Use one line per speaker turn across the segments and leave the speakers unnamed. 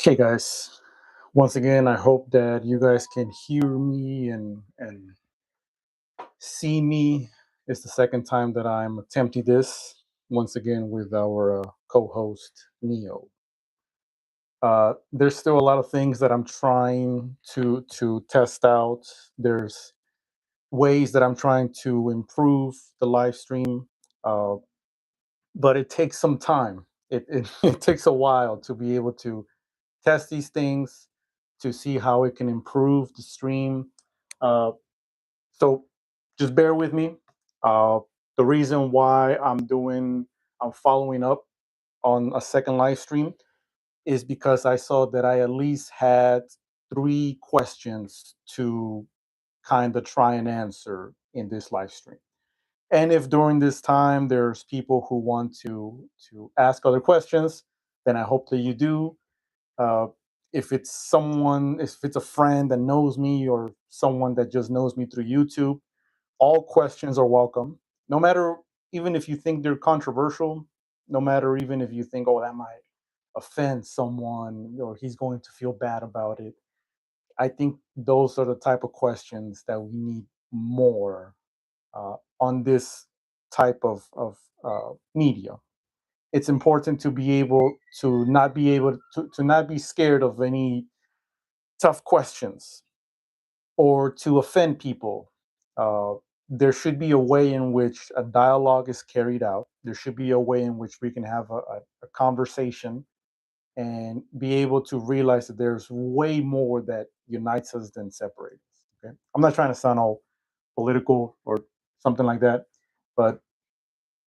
Okay, guys. Once again, I hope that you guys can hear me and see me. It's the second time that I'm attempting this. Once again with our co-host Neo. There's still a lot of things that I'm trying to test out. There's ways that I'm trying to improve the live stream, uh, but it takes some time. It takes a while to be able to test these things to see how it can improve the stream. Uh, so just bear with me. Uh, the reason why I'm following up on a second live stream is because I saw that I at least had three questions to kind of try and answer in this live stream. And if during this time there's people who want to ask other questions, then I hope that you do. uh, if it's a friend that knows me or someone that just knows me through YouTube, all questions are welcome. No matter, even if you think they're controversial, no matter even if you think, oh, that might offend someone or he's going to feel bad about it. I think those are the type of questions that we need more on this type of media. It's important to be able to not be scared of any tough questions or to offend people. Uh, there should be a way in which a dialogue is carried out. There should be a way in which we can have a conversation and be able to realize that there's way more that unites us than separates us. Okay, I'm not trying to sound all political or something like that, but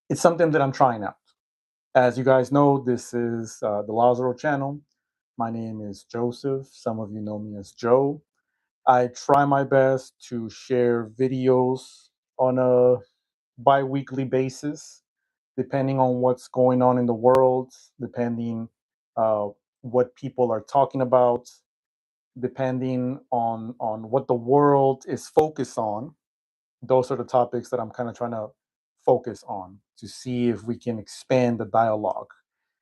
it's something that I'm trying out. As you guys know, this is the Lazaro channel. My name is Joseph. Some of you know me as Joe. I try my best to share videos on a bi weekly basis, depending on what's going on in the world, depending uh, what people are talking about, depending on what the world is focused on. Those are the topics that I'm kind of trying to focus on to see if we can expand the dialogue.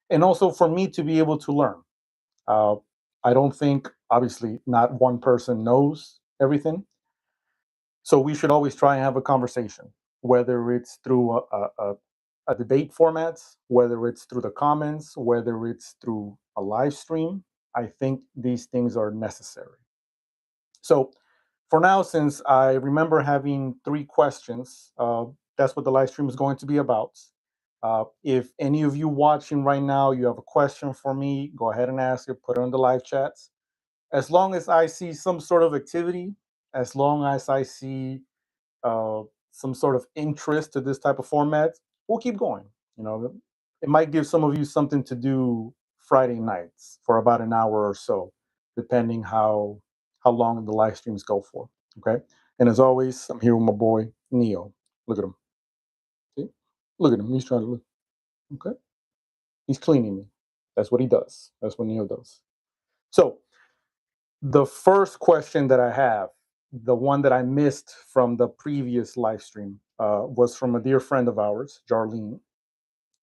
And also for me to be able to learn. Uh, I don't think, obviously, not one person knows everything. So we should always try and have a conversation, whether it's through a debate format, whether it's through the comments, whether it's through a live stream. I think these things are necessary. So for now, since I remember having three questions, that's what the live stream is going to be about. If any of you watching right now, you have a question for me, go ahead and ask it, put it in the live chats. As long as I see some sort of activity, as long as I see some sort of interest to this type of format, we'll keep going. You know, it might give some of you something to do Friday nights for about an hour or so, depending how long the live streams go for. Okay. And as always, I'm here with my boy Neo. Look at him. See? Look at him. He's trying to look. Okay. He's cleaning me. That's what he does. That's what Neo does. So the first question that I have, the one that I missed from the previous live stream, was from a dear friend of ours, Jarlene.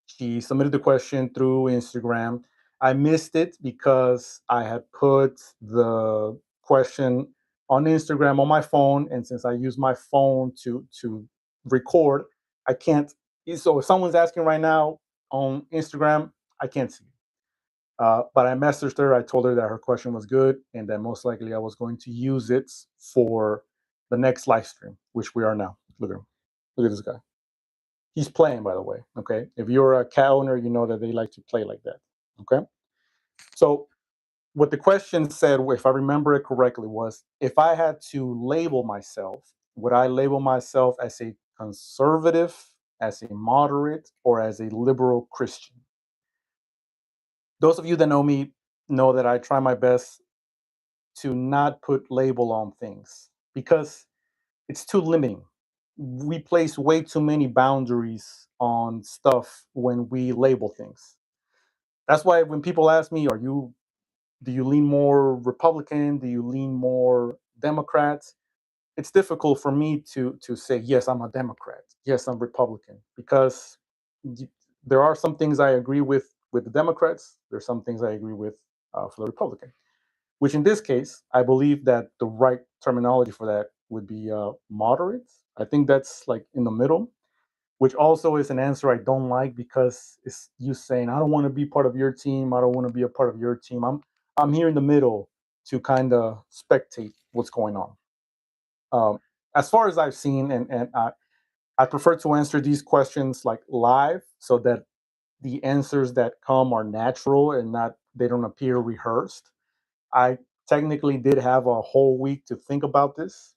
She submitted the question through Instagram. I missed it because I had put the question on Instagram on my phone, and since I use my phone to record, I can't. So if someone's asking right now on Instagram, I can't see. But I messaged her. I told her that her question was good and that most likely I was going to use it for the next live stream, which we are now. Look at him. Look at this guy. He's playing, by the way. Okay. If you're a cat owner, you know that they like to play like that. Okay. So, what the question said, if I remember it correctly, was if I had to label myself, would I label myself as a conservative, as a moderate, or as a liberal Christian? Those of you that know me know that I try my best to not put label on things because it's too limiting. We place way too many boundaries on stuff when we label things. That's why when people ask me, do you lean more Republican? Do you lean more Democrats? It's difficult for me to say, yes, I'm a Democrat. Yes, I'm Republican, because y- there are some things I agree with the Democrats. There's some things I agree with for the Republican. Which in this case, I believe that the right terminology for that would be moderate. I think that's like in the middle, which also is an answer I don't like because it's you saying I don't want to be part of your team. I don't want to be a part of your team. I'm here in the middle to kind of spectate what's going on. Um, as far as I've seen, I prefer to answer these questions like live so that the answers that come are natural and not they don't appear rehearsed. I technically did have a whole week to think about this.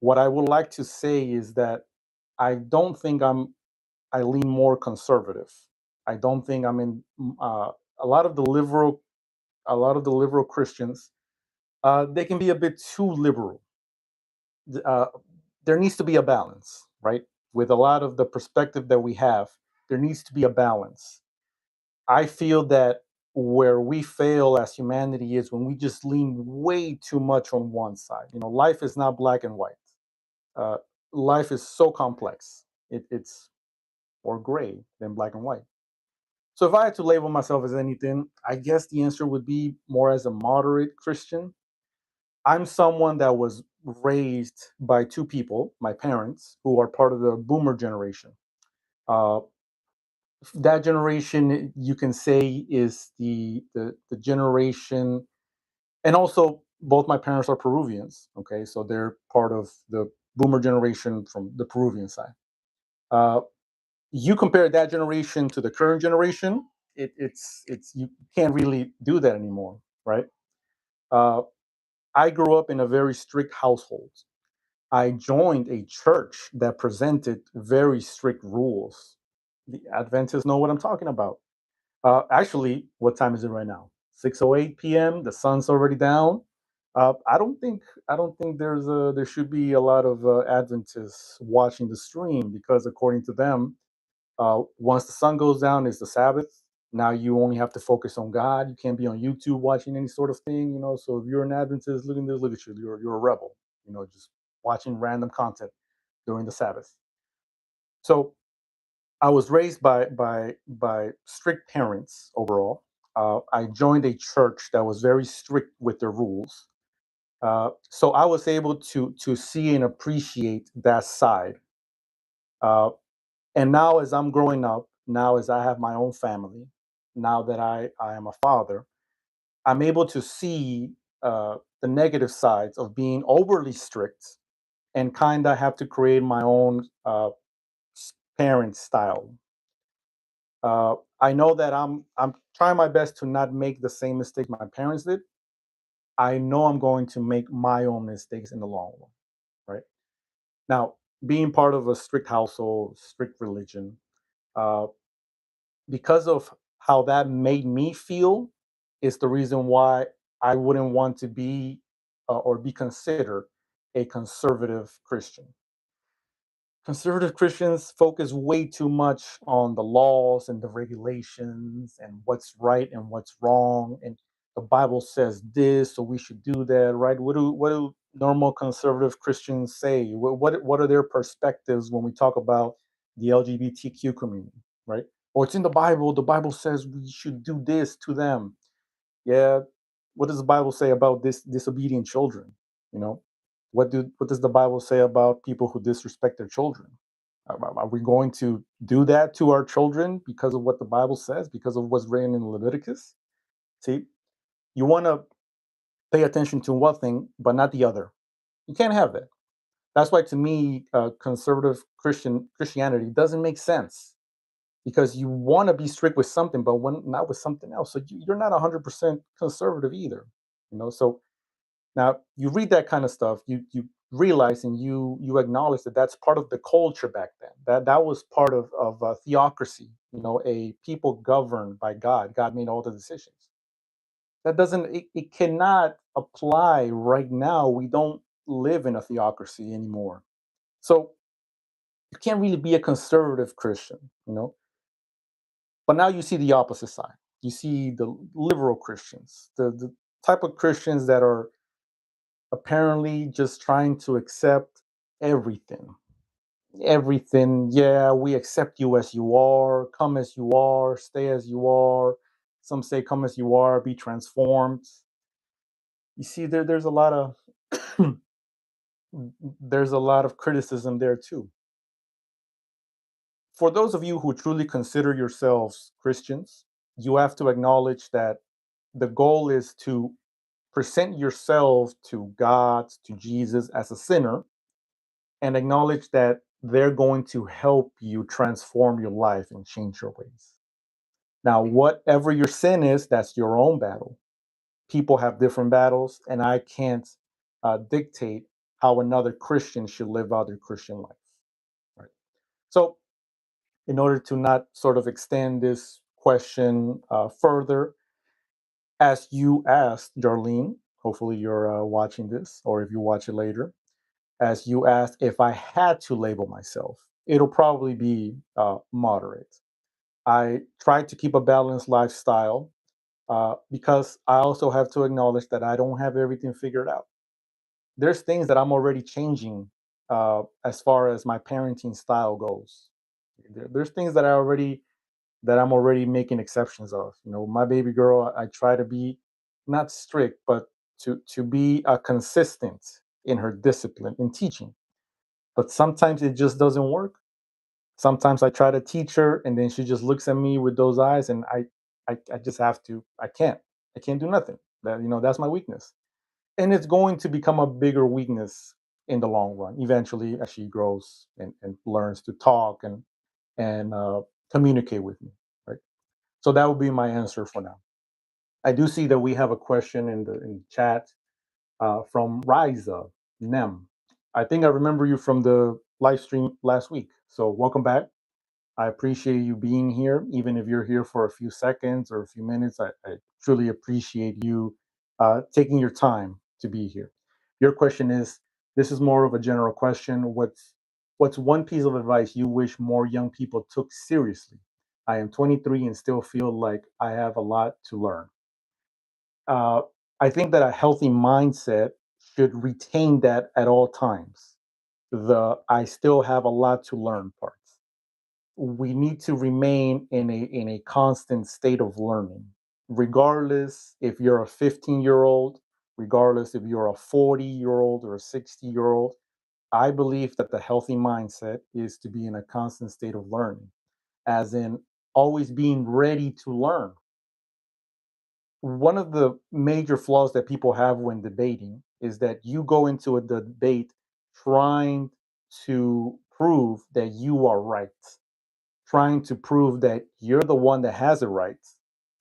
What I would like to say is that I don't think I lean more conservative. I don't think I'm in a lot of the liberal Christians. They can be a bit too liberal. Uh, there needs to be a balance, right? With a lot of the perspective that we have, there needs to be a balance. I feel that where we fail as humanity is when we just lean way too much on one side. You know, life is not black and white. Uh, Life is so complex. It's more gray than black and white. So if I had to label myself as anything, I guess the answer would be more as a moderate Christian. I'm someone that was raised by two people, my parents, who are part of the boomer generation. Uh, that generation, you can say, is the generation, and also both my parents are Peruvians. Okay, so they're part of the boomer generation from the Peruvian side. Uh, you compare that generation to the current generation, it's you can't really do that anymore, right? Uh, I grew up in a very strict household. I joined a church that presented very strict rules. The Adventists know what I'm talking about. Actually, what time is it right now? 6:08 p.m. The sun's already down. I don't think there should be a lot of Adventists watching the stream because according to them, once the sun goes down is the Sabbath. Now you only have to focus on God. You can't be on YouTube watching any sort of thing, you know. So if you're an Adventist, look at this, look at you. You're a rebel, you know, just watching random content during the Sabbath. So I was raised by strict parents overall. I joined a church that was very strict with their rules. So I was able to see and appreciate that side. Uh, and now as I'm growing up, now as I have my own family, now that I am a father, I'm able to see the negative sides of being overly strict and kind of have to create my own parent style. I know that I'm trying my best to not make the same mistake my parents did. I know I'm going to make my own mistakes in the long run, right? Now, being part of a strict household, strict religion, uh, because of how that made me feel, is the reason why I wouldn't want to be or be considered a conservative Christian. Conservative Christians focus way too much on the laws and the regulations and what's right and what's wrong. And the Bible says this, so we should do that, right? What do normal conservative Christians say? What are their perspectives when we talk about the LGBTQ community, right? Or it's in the Bible. The Bible says we should do this to them. Yeah, what does the Bible say about this disobedient children? You know, what does the Bible say about people who disrespect their children? Are we going to do that to our children because of what the Bible says, because of what's written in Leviticus? See, you want to pay attention to one thing, but not the other. You can't have that. That's why, to me, conservative Christianity doesn't make sense because you want to be strict with something, but not with something else. So you're not 100% conservative either. You know, so now you read that kind of stuff, you realize and you acknowledge that that's part of the culture back then. That was part of theocracy. You know, a people governed by God. God made all the decisions. That doesn't it cannot apply right now. We don't live in a theocracy anymore. So you can't really be a conservative Christian. You know, but now you see the opposite side. You see the liberal Christians, the type of Christians that are apparently just trying to accept everything. Everything. Yeah, we accept you as you are, come as you are, stay as you are. Some say, "Come as you are, be transformed." You see, there's a lot of there's a lot of criticism there too. For those of you who truly consider yourselves Christians, you have to acknowledge that the goal is to present yourself to God, to Jesus as a sinner, and acknowledge that they're going to help you transform your life and change your ways. Now, whatever your sin is, that's your own battle. People have different battles, and I can't dictate how another Christian should live out their Christian life. Right. So, in order to not sort of extend this question further, as you asked, Darlene, hopefully you're watching this, or if you watch it later, as you asked if I had to label myself, it'll probably be moderate. I try to keep a balanced lifestyle because I also have to acknowledge that I don't have everything figured out. There's things that I'm already changing as far as my parenting style goes. There's things that I'm already making exceptions of. You know, my baby girl, I try to be not strict, but to be consistent in her discipline in teaching. But sometimes it just doesn't work. Sometimes I try to teach her, and then she just looks at me with those eyes, and I just have to. I can't do nothing. That's my weakness, and it's going to become a bigger weakness in the long run. Eventually, as she grows and learns to talk and communicate with me, right? So that would be my answer for now. I do see that we have a question in the chat from Riza Nem. I think I remember you from the live stream last week. So welcome back. I appreciate you being here, even if you're here for a few seconds or a few minutes. I truly appreciate you taking your time to be here. Your question is: this is more of a general question. What's one piece of advice you wish more young people took seriously? I am 23 and still feel like I have a lot to learn. Uh, I think that a healthy mindset should retain that at all times. The I still have a lot to learn part. We need to remain in a constant state of learning, regardless if you're a 15-year-old, regardless if you're a 40-year-old or a 60-year-old. I believe that the healthy mindset is to be in a constant state of learning, as in always being ready to learn. One of the major flaws that people have when debating is that you go into a debate trying to prove that you are right, trying to prove that you're the one that has it right,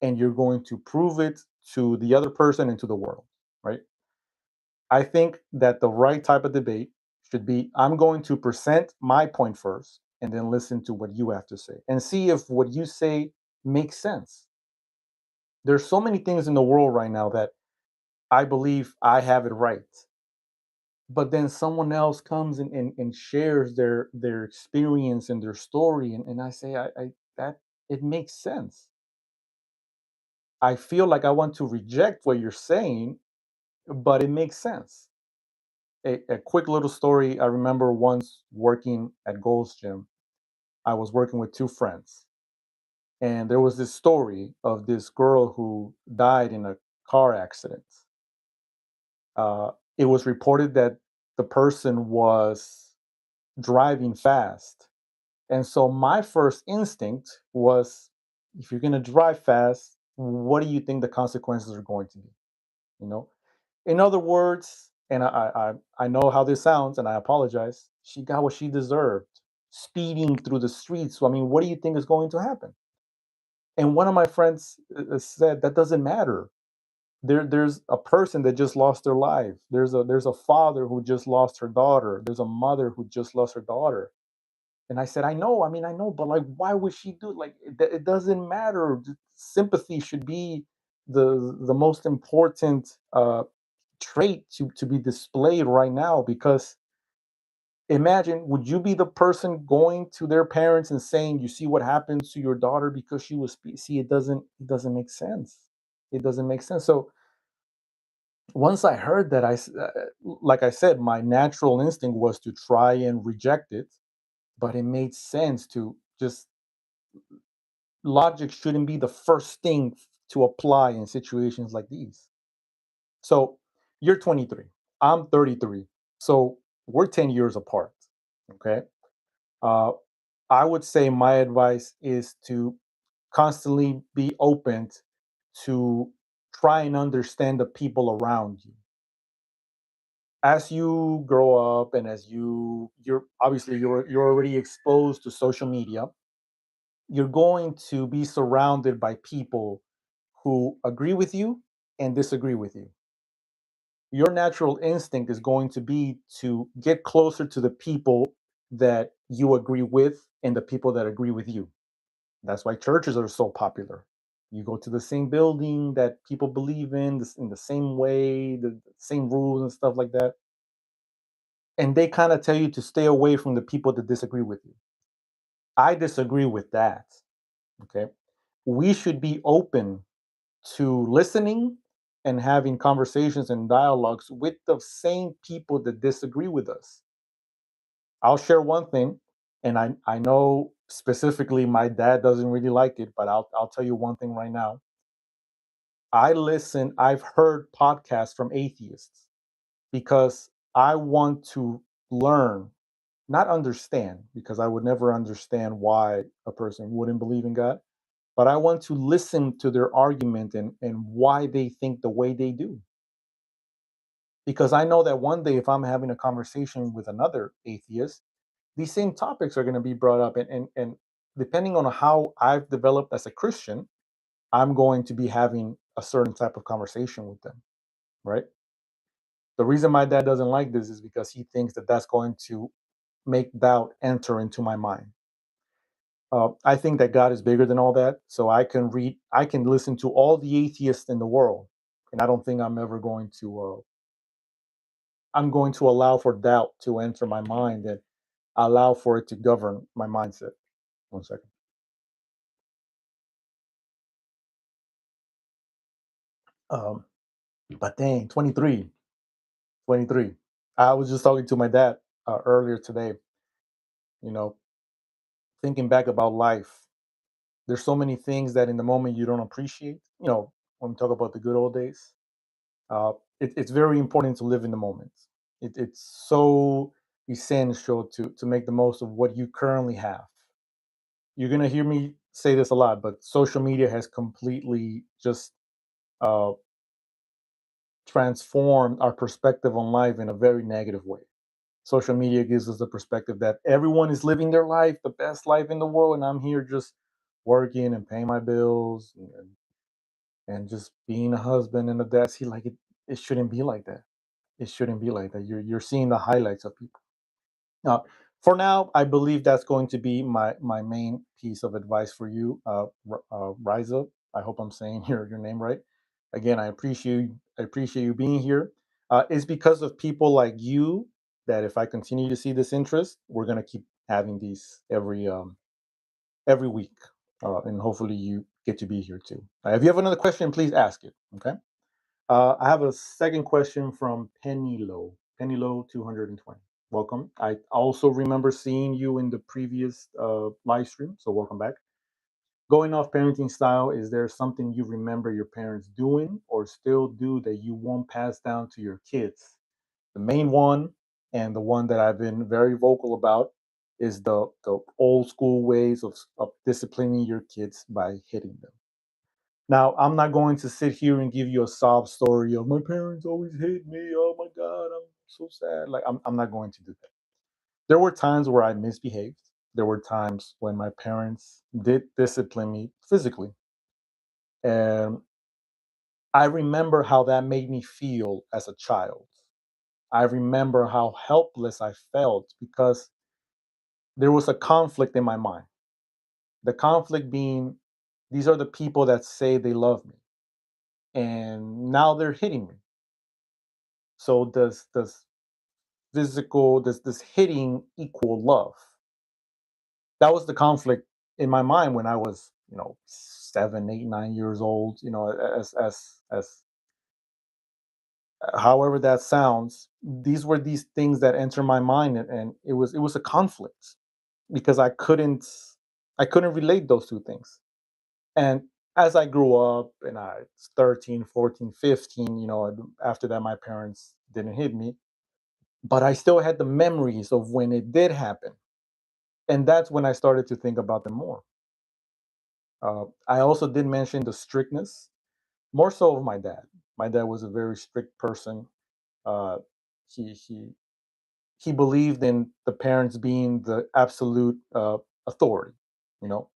and you're going to prove it to the other person and to the world, right? I think that the right type of debate should be: I'm going to present my point first and then listen to what you have to say and see if what you say makes sense. There's so many things in the world right now that I believe I have it right, but then someone else comes and shares their experience and their story, and I say, I that it makes sense. I feel like I want to reject what you're saying, but it makes sense. A quick little story: I remember once working at Gold's Gym. I was working with two friends, and there was this story of this girl who died in a car accident. It was reported that the person was driving fast. And so my first instinct was, if you're going to drive fast, what do you think the consequences are going to be? You know, in other words, and I know how this sounds, and I apologize. She got what she deserved, speeding through the streets. So I mean, what do you think is going to happen? And one of my friends said that doesn't matter. There's a person that just lost their life. There's a father who just lost her daughter. There's a mother who just lost her daughter. And I said, I know. I mean, I know, but like, why would she do it? Like, it doesn't matter. Sympathy should be the most important trait to be displayed right now. Because imagine, would you be the person going to their parents and saying, "You see what happened to your daughter because she was see?" It doesn't make sense. It doesn't make sense. So once I heard that, like I said, my natural instinct was to try and reject it, but it made sense to just logic shouldn't be the first thing to apply in situations like these. So you're 23, I'm 33. So we're 10 years apart. Okay. Uh, I would say my advice is to constantly be open to try and understand the people around you. As you grow up and as you're obviously you're already exposed to social media, you're going to be surrounded by people who agree with you and disagree with you. Your natural instinct is going to be to get closer to the people that you agree with and the people that agree with you. That's why churches are so popular. You go to the same building that people believe in, in the same way, the same rules and stuff like that. And they kind of tell you to stay away from the people that disagree with you. I disagree with that. Okay. We should be open to listening and having conversations and dialogues with the same people that disagree with us. I'll share one thing, and I know specifically my dad doesn't really like it, but I'll tell you one thing right now. I've heard podcasts from atheists because I want to learn, not understand, because I would never understand why a person wouldn't believe in God, but I want to listen to their argument and why they think the way they do. Because I know that one day if I'm having a conversation with another atheist, these same topics are going to be brought up. And depending on how I've developed as a Christian, I'm going to be having a certain type of conversation with them, right? The reason my dad doesn't like this is because he thinks that that's going to make doubt enter into my mind. I think that God is bigger than all that. So I can listen to all the atheists in the world. And I don't think I'm going to allow for doubt to enter my mind and allow for it to govern my mindset. One second. Um, but dang, 23, 23. I was just talking to my dad earlier today, you know, thinking back about life. There's so many things that in the moment you don't appreciate, when we talk about the good old days. Uh, it's very important to live in the moment. It's so essential to make the most of what you currently have. You're gonna hear me say this a lot, but social media has completely just uh, transformed our perspective on life in a very negative way. Social media gives us the perspective that everyone is living their life, the best life in the world, and I'm here just working and paying my bills and just being a husband and a dad. See, like it shouldn't be like that. It shouldn't be like that. You're seeing the highlights of people. Now, for now, I believe that's going to be my main piece of advice for you, Riza. I hope I'm saying your name right. Again, I appreciate you being here. It's because of people like you that if I continue to see this interest, we're gonna keep having these every week, and hopefully you get to be here too. If you have another question, please ask it. Okay. I have a second question from Penny Low. Penny Low 220. Welcome. I also remember seeing you in the previous live stream, so welcome back. Going off parenting style, is there something you remember your parents doing or still do that you won't pass down to your kids? The main one, and the one that I've been very vocal about, is the old school ways of disciplining your kids by hitting them. Now, I'm not going to sit here and give you a sob story of my parents always hit me. Oh my God, I'm so sad. Like, I'm not going to do that. There were times where I misbehaved. There were times when my parents did discipline me physically. And I remember how that made me feel as a child. I remember how helpless I felt because there was a conflict in my mind. The conflict being, these are the people that say they love me, and now they're hitting me. So does this hitting equal love? That was the conflict in my mind when I was, 7, 8, 9 years old. As however that sounds, these were these things that enter my mind, and it was a conflict because I couldn't relate those two things. And As I grew up and I was 13, 14, 15, after that, my parents didn't hit me, but I still had the memories of when it did happen. And that's when I started to think about them more. I also did mention the strictness, more so of my dad. My dad was a very strict person. Uh, he he he believed in the parents being the absolute authority. You know,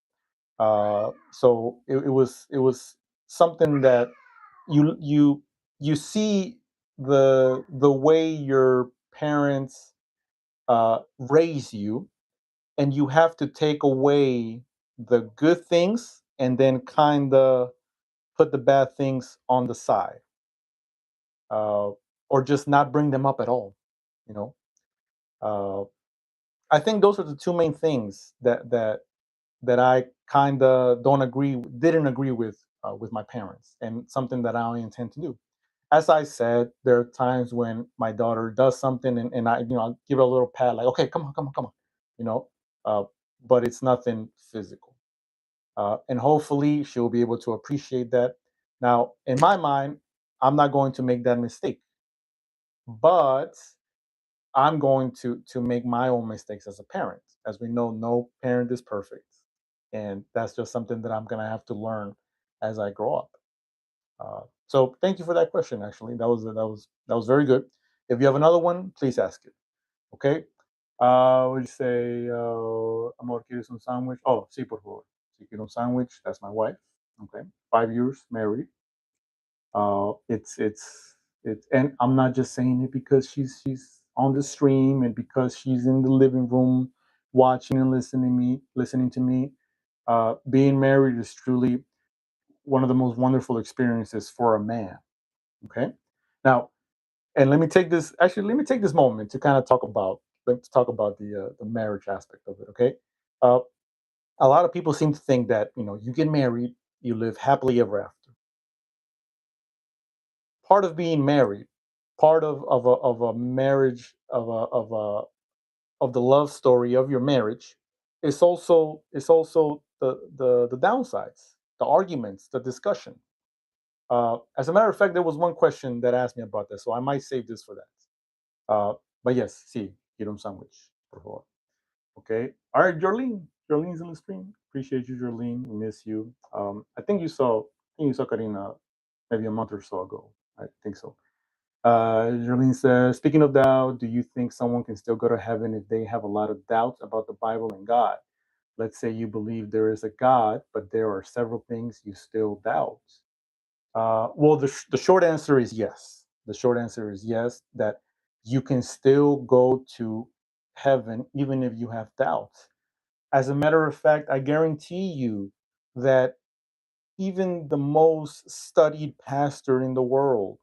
so it was something that you see the way your parents raise you, and you have to take away the good things and then kind of put the bad things on the side, uh, or just not bring them up at all. You know, uh, I think those are the two main things that I kind of didn't agree with my parents, and something that I intend to do. As I said, there are times when my daughter does something, and I'll give her a little pat, like, okay, come on, come on, come on, you know, uh, but it's nothing physical. And hopefully she'll be able to appreciate that. Now, in my mind, I'm not going to make that mistake, but I'm going to make my own mistakes as a parent. As we know, no parent is perfect, and that's just something that I'm gonna have to learn as I grow up. So, thank you for that question. Actually, that was very good. If you have another one, please ask it. Okay. Would you say, amor, quieres un sandwich? Oh, sí, por favor. Si quiero un sandwich, that's my wife. Okay. 5 years married. It's, and I'm not just saying it because she's on the stream and because she's in the living room watching and listening to me. Being married is truly one of the most wonderful experiences for a man. Okay. Now, and let me take this moment to kind of talk about the marriage aspect of it. Okay. Uh, a lot of people seem to think that you get married, you live happily ever after. Part of being married, part of a marriage, of the love story of your marriage, is also the downsides, the arguments, the discussion. As a matter of fact, there was one question that asked me about this, so I might save this for that. But yes, sí, quiero un sandwich, por favor. Okay. All right, Jorlene. Jorlene's in the stream. Appreciate you, Jorlene. We miss you. I think you saw Karina maybe a month or so ago. I think so. Jorlene says, speaking of doubt, do you think someone can still go to heaven if they have a lot of doubts about the Bible and God? Let's say you believe there is a God, but there are several things you still doubt. Well, the short answer is yes. The short answer is yes, that you can still go to heaven even if you have doubts. As a matter of fact, I guarantee you that even the most studied pastor in the world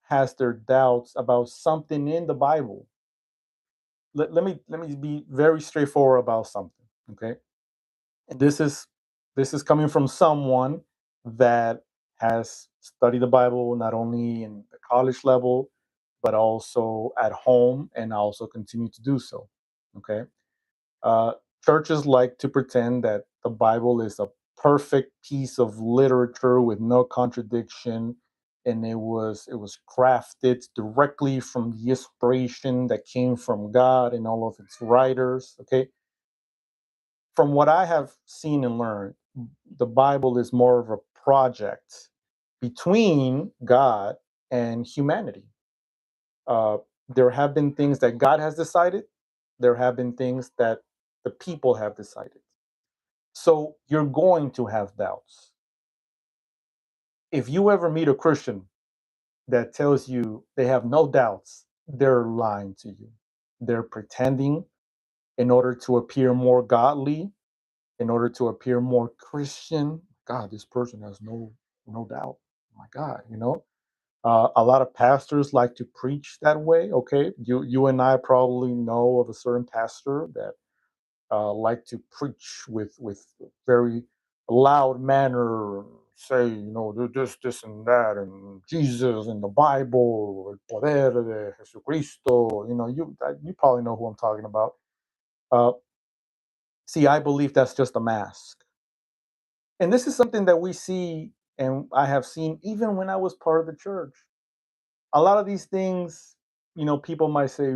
has their doubts about something in the Bible. Let me be very straightforward about something. Okay. And this is coming from someone that has studied the Bible not only in the college level, but also at home, and also continue to do so. Okay. Uh, Churches like to pretend that the Bible is a perfect piece of literature with no contradiction, and it was crafted directly from the inspiration that came from God and all of its writers. Okay, from what I have seen and learned, the Bible is more of a project between God and humanity. There have been things that God has decided, there have been things that the people have decided. So you're going to have doubts. If you ever meet a Christian that tells you they have no doubts, they're lying to you. They're pretending in order to appear more godly, in order to appear more Christian. God, this person has no doubt. Oh my God. A lot of pastors like to preach that way. Okay, you and I probably know of a certain pastor that like to preach with very loud manner, say this and that, and Jesus and the Bible, el poder de Jesucristo. You probably know who I'm talking about. Uh, See, I believe that's just a mask. And this is something that we see, and I have seen even when I was part of the church. A lot of these things, people might say,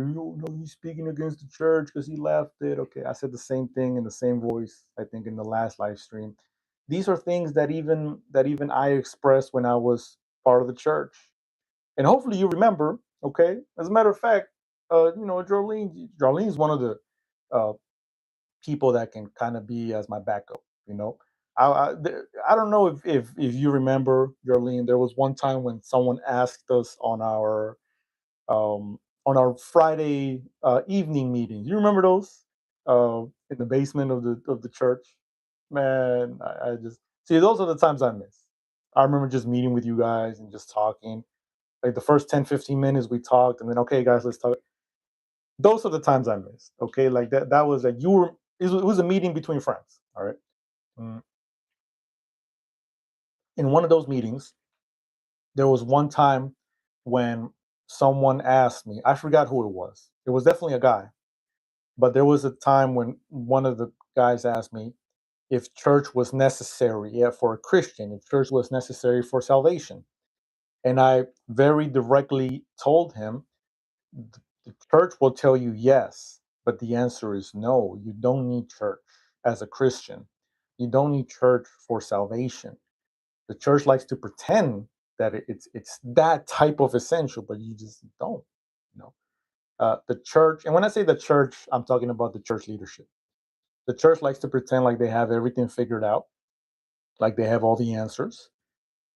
he's speaking against the church because he left it. Okay, I said the same thing in the same voice, I think, in the last live stream. These are things that even I expressed when I was part of the church. And hopefully you remember, okay? As a matter of fact, Jarlene's one of the uh, people that can kind of be as my backup. You know, I don't know if you remember, Jarlene. There was one time when someone asked us on our Friday evening meetings. You remember those in the basement of the church? Man, I just see those are the times I miss. I remember just meeting with you guys and just talking. Like the first 10, 15 minutes we talked, and then okay, guys, let's talk. Those are the times I missed. Okay, like that was like you were it was a meeting between friends. All right. Mm. In one of those meetings, there was one time when someone asked me, I forgot who it was. It was definitely a guy, but there was a time when one of the guys asked me if church was necessary, yeah, for a Christian, if church was necessary for salvation. And I very directly told him the church will tell you yes, but the answer is no. You don't need church as a Christian. You don't need church for salvation. The church likes to pretend that it's that type of essential, but you just don't. You know, the church, and when I say the church, I'm talking about the church leadership. The church likes to pretend like they have everything figured out, like they have all the answers,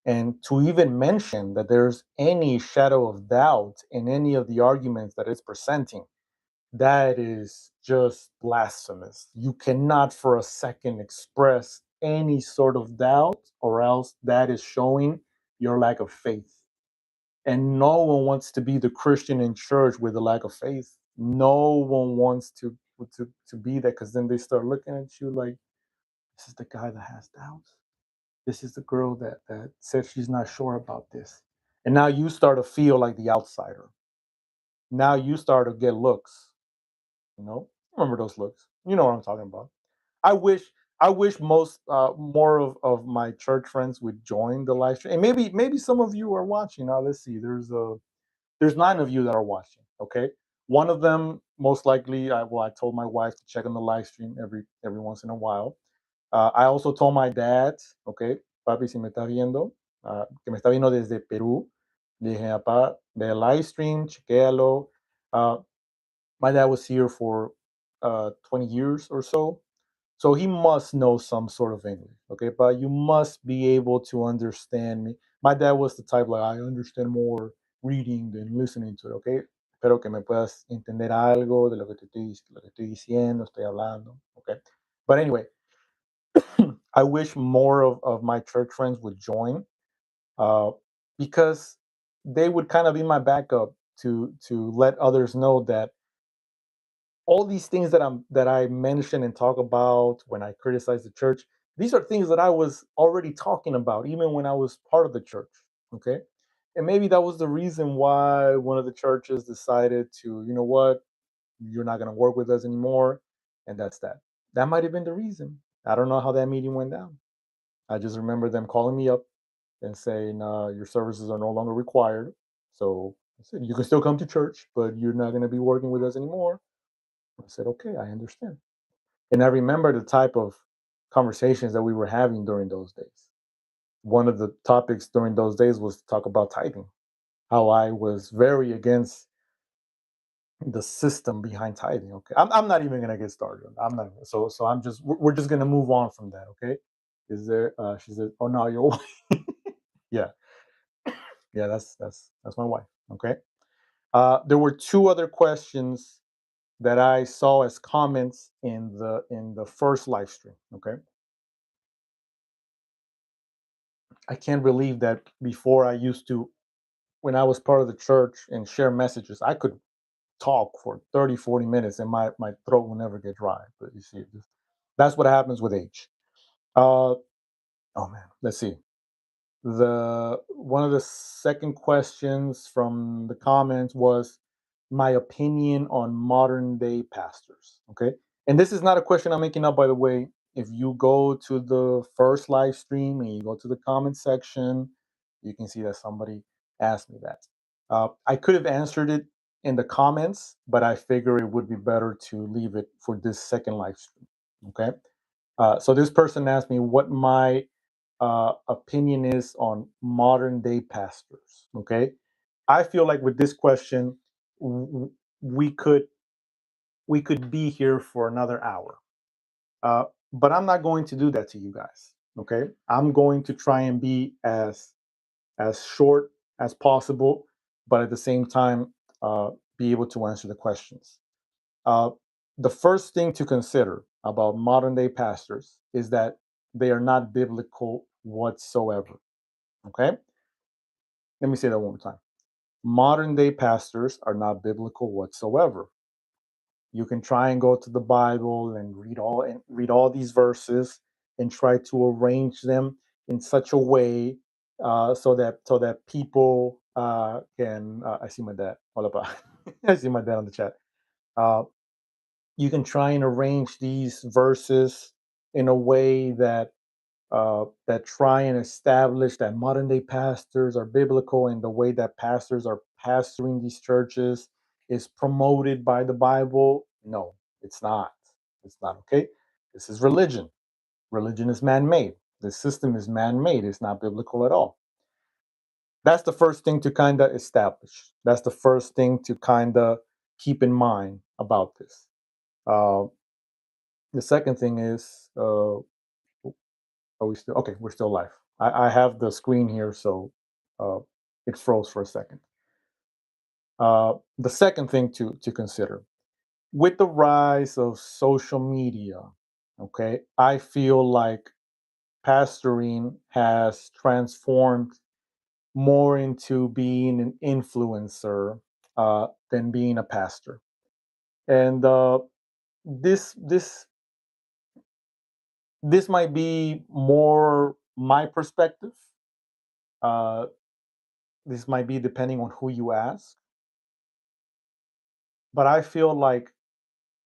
and to even mention that there's any shadow of doubt in any of the arguments that it's presenting, that is just blasphemous. You cannot for a second express any sort of doubt, or else that is showing your lack of faith. And no one wants to be the Christian in church with a lack of faith. No one wants to be that, because then they start looking at you like, this is the guy that has doubts. This is the girl that says she's not sure about this. And now you start to feel like the outsider. Now you start to get looks. You know, remember those looks. You know what I'm talking about. I wish I wish most more of my church friends would join the live stream. And maybe some of you are watching. Now let's see. There's 9 of you that are watching. Okay. One of them most likely I told my wife to check on the live stream every once in a while. I also told my dad, okay, papi, si me está viendo, que me está viendo desde Perú, le dije, papá, ve el live stream, chequéalo. Uh, my dad was here for 20 years or so. So he must know some sort of English, okay? But you must be able to understand me. My dad was the type like, I understand more reading than listening to it, okay? Espero que me puedas entender algo de lo que estoy diciendo, estoy hablando, okay? But anyway, I wish more of my church friends would join uh, because they would kind of be my backup to let others know that all these things that I mention and talk about when I criticize the church, these are things that I was already talking about even when I was part of the church. Okay. And maybe that was the reason why one of the churches decided to, you know what, you're not going to work with us anymore. And that's that. That might have been the reason. I don't know how that meeting went down. I just remember them calling me up and saying, your services are no longer required. So I said, you can still come to church, but you're not going to be working with us anymore. I said, okay, I understand. And I remember the type of conversations that we were having during those days. One of the topics during those days was to talk about tithing, how I was very against the system behind tithing. Okay. I'm not even going to get started. I'm not. So we're just going to move on from that. Okay. Is there, she said, oh, no, you're, yeah, yeah, that's my wife. Okay. There were 2 other questions that I saw as comments in the first live stream. Okay. I can't believe that before I used to, when I was part of the church and share messages, I could talk for 30, 40 minutes and my throat will never get dry. But you see, that's what happens with age. Uh, oh man, let's see. The one of the second questions from the comments was my opinion on modern day pastors. Okay. And this is not a question I'm making up, by the way. if you go to the first live stream and you go to the comment section, you can see that somebody asked me that. I could have answered it in the comments, but I figure it would be better to leave it for this second live stream. Okay. So this person asked me what my opinion is on modern day pastors. Okay. I feel like with this question, we could be here for another hour. Uh, but I'm not going to do that to you guys. Okay, I'm going to try and be as short as possible, but at the same time, be able to answer the questions. Uh, the first thing to consider about modern day pastors is that they are not biblical whatsoever. Okay, let me say that one more time. Modern day pastors are not biblical whatsoever. You can try and go to the Bible and read all these verses and try to arrange them in such a way so that people can. I see my dad. All about. I see my dad on the chat. Uh, you can try and arrange these verses in a way that try and establish that modern day pastors are biblical, and the way that pastors are pastoring these churches is promoted by the Bible. No, it's not. It's not okay. This is religion. Religion is man made. The system is man made. It's not biblical at all. That's the first thing to kind of establish. That's the first thing to kind of keep in mind about this. Uh, the second thing is are we still okay? We're still live. I have the screen here, so uh, it froze for a second. The second thing to consider with the rise of social media, okay, I feel like pastoring has transformed more into being an influencer than being a pastor, and this this might be more my perspective. Uh, this might be depending on who you ask, but I feel like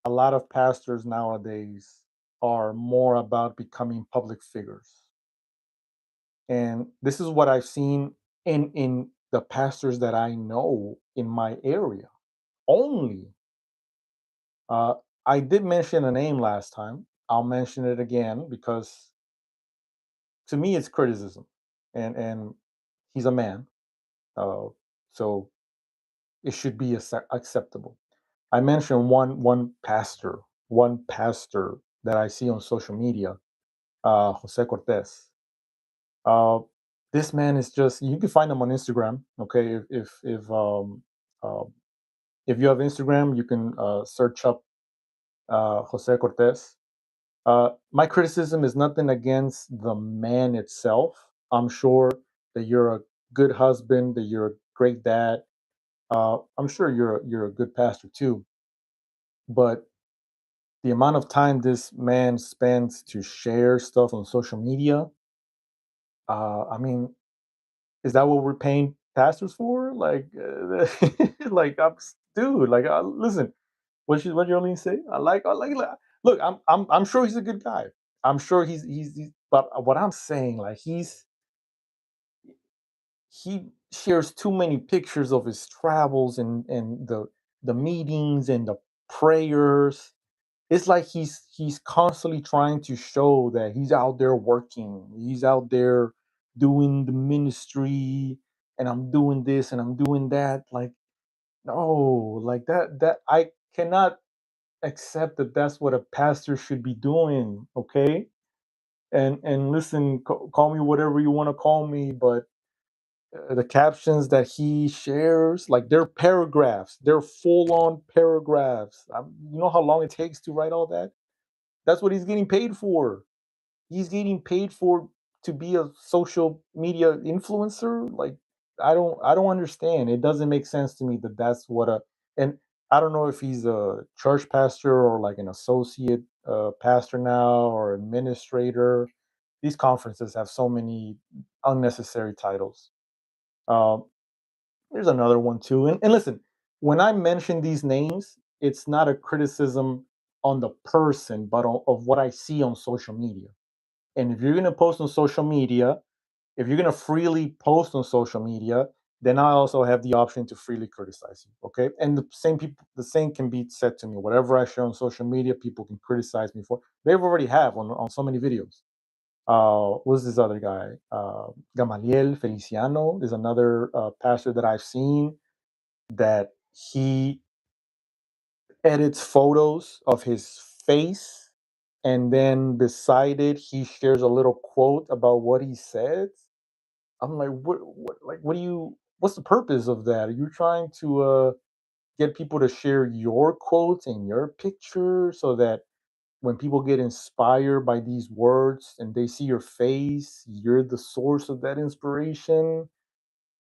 a lot of pastors nowadays are more about becoming public figures. And this is what I've seen in the pastors that I know in my area. Only uh, I did mention a name last time. I'll mention it again because to me it's criticism, and he's a man, uh, so it should be acceptable. I mentioned one pastor that I see on social media, Jose Cortez. Uh, this man is just you can find him on Instagram. Okay, uh, if you have Instagram, you can search up Jose Cortez. My criticism is nothing against the man itself. I'm sure that you're a good husband, that you're a great dad. I'm sure you're a good pastor too. But the amount of time this man spends to share stuff on social media, I mean, is that what we're paying pastors for? Like, like, dude, like, listen, what you only say? Look, I'm sure he's a good guy. I'm sure but what I'm saying, like, he shares too many pictures of his travels and the meetings and the prayers. It's like he's constantly trying to show that he's out there working. He's out there doing the ministry, and I'm doing this and I'm doing that. Like, no, like that I cannot accept that that's what a pastor should be doing, okay? And listen, call me whatever you want to call me, but the captions that he shares, like, they're paragraphs. They're full on paragraphs. You know how long it takes to write all that? That's what he's getting paid for. He's getting paid for to be a social media influencer. Like, I don't understand. It doesn't make sense to me that that's what a and I don't know if he's a church pastor or like an associate pastor now or administrator. These conferences have so many unnecessary titles. Um, there's another one too. And listen, when I mention these names, it's not a criticism on the person, but of what I see on social media. And if you're going to post on social media, if you're going to freely post on social media, then I also have the option to freely criticize you. Okay. And the same can be said to me. Whatever I share on social media, people can criticize me for. They've already have on so many videos. What's this other guy? Gamaliel Feliciano is another pastor that I've seen that he edits photos of his face, and then beside it he shares a little quote about what he said. I'm like, what do you? What's the purpose of that? Are you trying to get people to share your quotes and your picture so that when people get inspired by these words and they see your face, you're the source of that inspiration?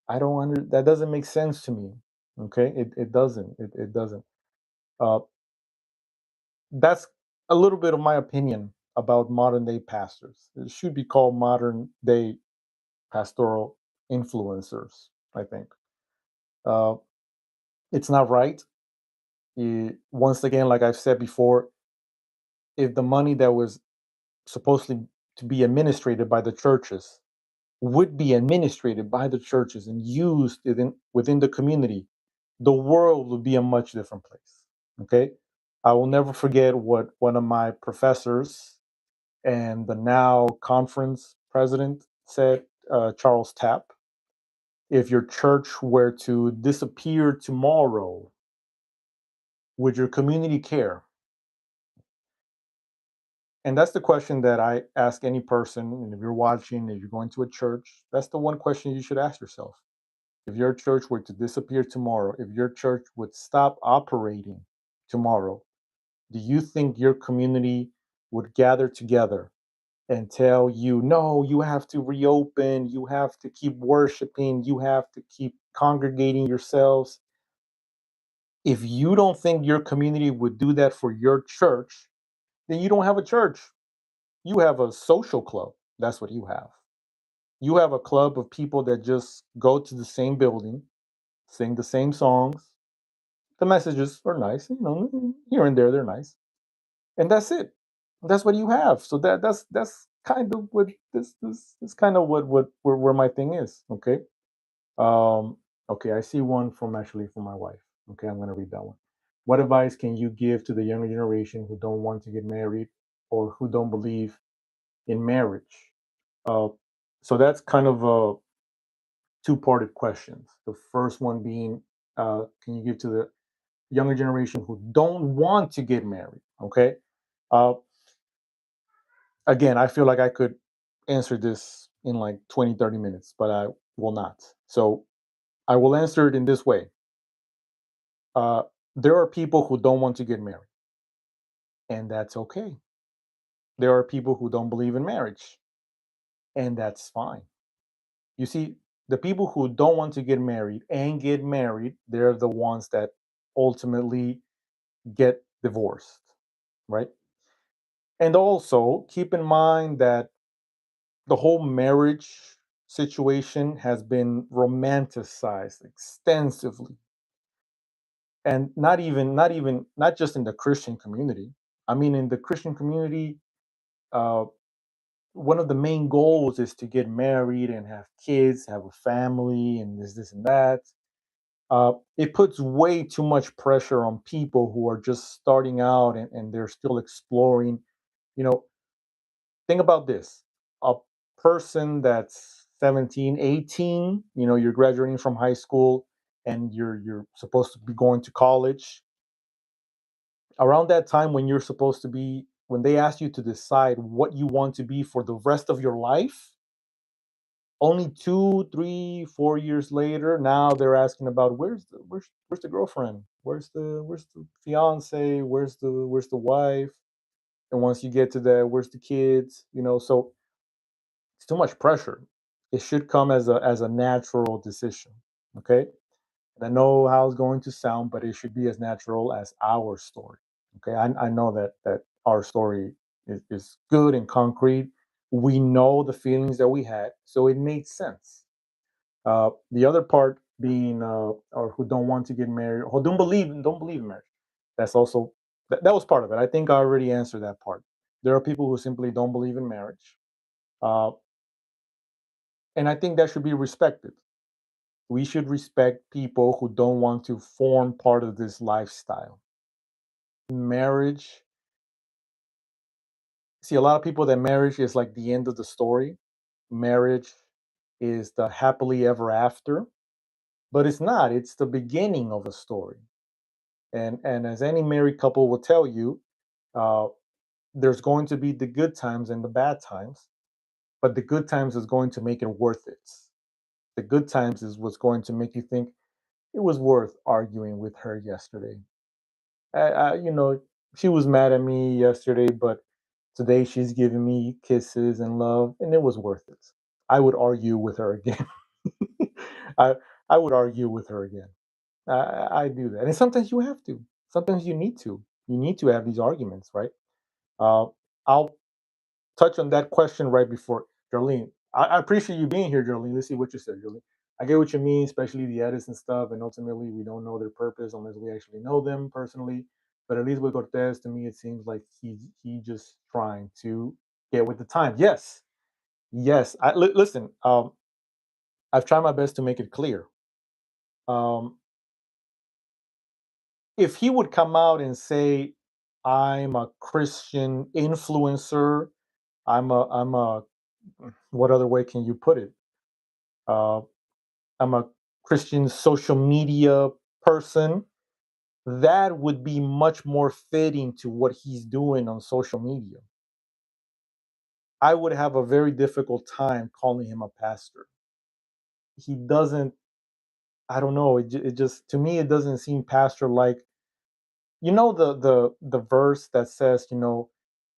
I don't under that doesn't make sense to me. Okay, it doesn't. It doesn't. Uh, that's a little bit of my opinion about modern day pastors. It should be called modern day pastoral influencers. I think. Uh, it's not right. Once again, like I've said before, if the money that was supposedly to be administrated by the churches would be administrated by the churches and used within the community, the world would be a much different place. Okay, I will never forget what one of my professors and the now conference president said, Charles Tapp. If your church were to disappear tomorrow, would your community care? And that's the question that I ask any person. And if you're watching, if you're going to a church, that's the one question you should ask yourself. If your church were to disappear tomorrow, if your church would stop operating tomorrow, do you think your community would gather together and tell you, no, you have to reopen, you have to keep worshiping, you have to keep congregating yourselves? If you don't think your community would do that for your church, then you don't have a church. You have a social club. That's what you have. You have a club of people that just go to the same building, sing the same songs. The messages are nice, here and there they're nice, and that's it. That's what you have. So that's kind of what this kind of what where my thing is. Okay. Um. Okay. I see one from actually from my wife. Okay, I'm gonna read that one. What advice can you give to the younger generation who don't want to get married or who don't believe in marriage? Uh, so that's kind of a two-parted questions. The first one being, can you give to the younger generation who don't want to get married? Okay. Uh, Again, I feel like I could answer this in like 20, 30 minutes, but I will not. So I will answer it in this way. Uh, there are people who don't want to get married, and that's okay. There are people who don't believe in marriage, and that's fine. You see, the people who don't want to get married and get married, they're the ones that ultimately get divorced, right? And also keep in mind that the whole marriage situation has been romanticized extensively, and not just in the Christian community. I mean, in the Christian community, uh, one of the main goals is to get married and have kids, have a family, and this and that. It puts way too much pressure on people who are just starting out and they're still exploring. You know, think about this. A person that's 17, 18, you're graduating from high school and you're supposed to be going to college. Around that time when they ask you to decide what you want to be for the rest of your life, only 2, 3, 4 years later, now they're asking about where's the girlfriend? Where's the fiance? Where's the wife? And once you get to that, where's the kids? So it's too much pressure. It should come as a natural decision. Okay. And I know how it's going to sound, but it should be as natural as our story. Okay. I know that our story is good and concrete. We know the feelings that we had, so it made sense. The other part being, or who don't want to get married, or don't believe in marriage. That's also That was part of it. I think I already answered that part. There are people who simply don't believe in marriage, uh, and I think that should be respected. We should respect people who don't want to form part of this lifestyle. Marriage, see, a lot of people that marriage is like the end of the story. Marriage is the happily ever after, but it's not. It's the beginning of a story. And as any married couple will tell you, uh, there's going to be the good times and the bad times, but the good times is going to make it worth it. The good times is what's going to make you think it was worth arguing with her yesterday. She was mad at me yesterday, but today she's giving me kisses and love, and it was worth it. I would argue with her again. I I would argue with her again. I do that, and sometimes you have to. Sometimes you need to. You need to have these arguments, right? Uh, I'll touch on that question right before Darlene. I appreciate you being here, Darlene. Let's see what you said, Darlene. I get what you mean, especially the edits and stuff. And ultimately, we don't know their purpose unless we actually know them personally. But at least with Cortez, to me, it seems like he just trying to get with the time. Yes, yes. Listen. I've tried my best to make it clear. Um, if he would come out and say, "I'm a Christian influencer," I'm a what other way can you put it? Uh, I'm a Christian social media person. That would be much more fitting to what he's doing on social media. I would have a very difficult time calling him a pastor. He doesn't, I don't know, it just, to me, it doesn't seem pastor like. The verse that says,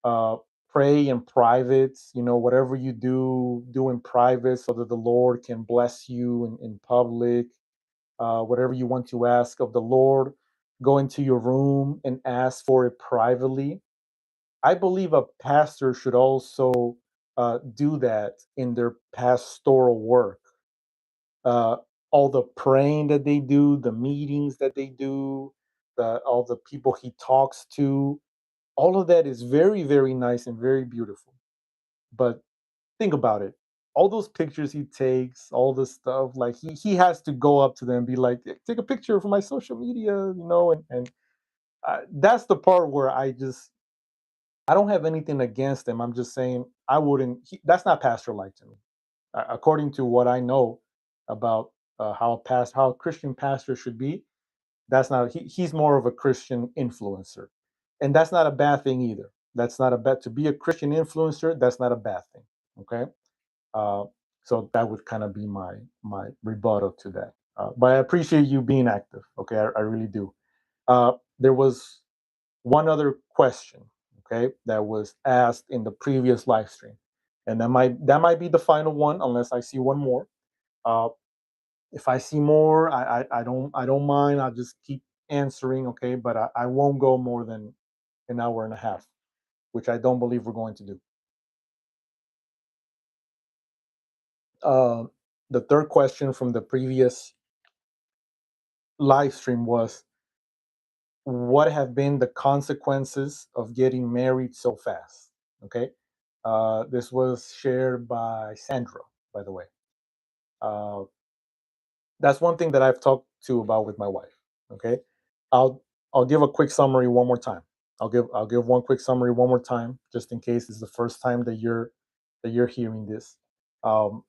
uh, pray in private, whatever you do in private so that the Lord can bless you in public. Whatever you want to ask of the Lord, go into your room and ask for it privately. I believe a pastor should also do that in their pastoral work. Uh, all the praying that they do, the meetings that they do, all the people he talks to, all of that is very, very nice and very beautiful. But think about it. All those pictures he takes, all this stuff, like he has to go up to them and be like, take a picture for my social media, and that's the part where I don't have anything against him. I'm just saying I wouldn't. That's not pastor like to me, according to what I know about how a Christian pastor should be. That's not. He's more of a Christian influencer, and that's not a bad thing either. That's not a bad to be a Christian influencer. That's not a bad thing. Okay. Uh, so that would kind of be my rebuttal to that. But I appreciate you being active. Okay, I really do. There was one other question, okay, that was asked in the previous live stream, and that might be the final one unless I see one more. Uh, if I see more, I don't mind. I'll just keep answering, okay, but I won't go more than an hour and a half, which I don't believe we're going to do. Uh, the third question from the previous live stream was, what have been the consequences of getting married so fast? Okay. This was shared by Sandra, by the way. Uh, that's one thing that I've talked to about with my wife. Okay. I'll I'll give a quick summary one more time. I'll give one quick summary one more time, just in case it's the first time that you're hearing this. Um,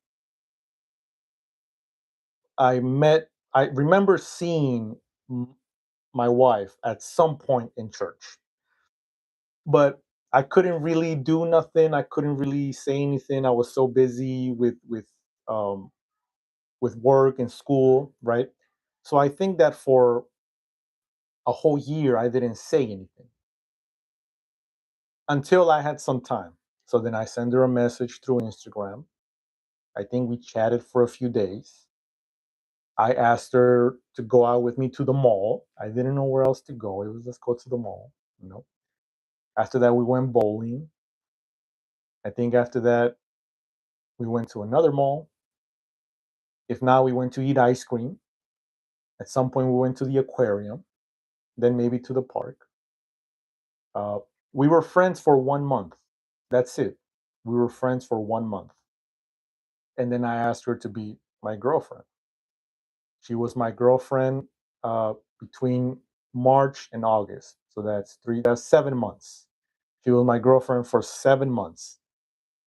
I remember seeing m- my wife at some point in church, but I couldn't really do nothing. I couldn't really say anything. I was so busy um with work and school, right? So I think that for a whole year I didn't say anything until I had some time. So then I sent her a message through Instagram. I think we chatted for a few days. I asked her to go out with me to the mall. I didn't know where else to go. It was just go to the mall, you know. After that we went bowling. I think after that we went to another mall. If not, we went to eat ice cream. At some point, we went to the aquarium, then maybe to the park. Uh, we were friends for 1 month. That's it. We were friends for 1 month. And then I asked her to be my girlfriend. She was my girlfriend between March and August. So that's 7 months. She was my girlfriend for 7 months.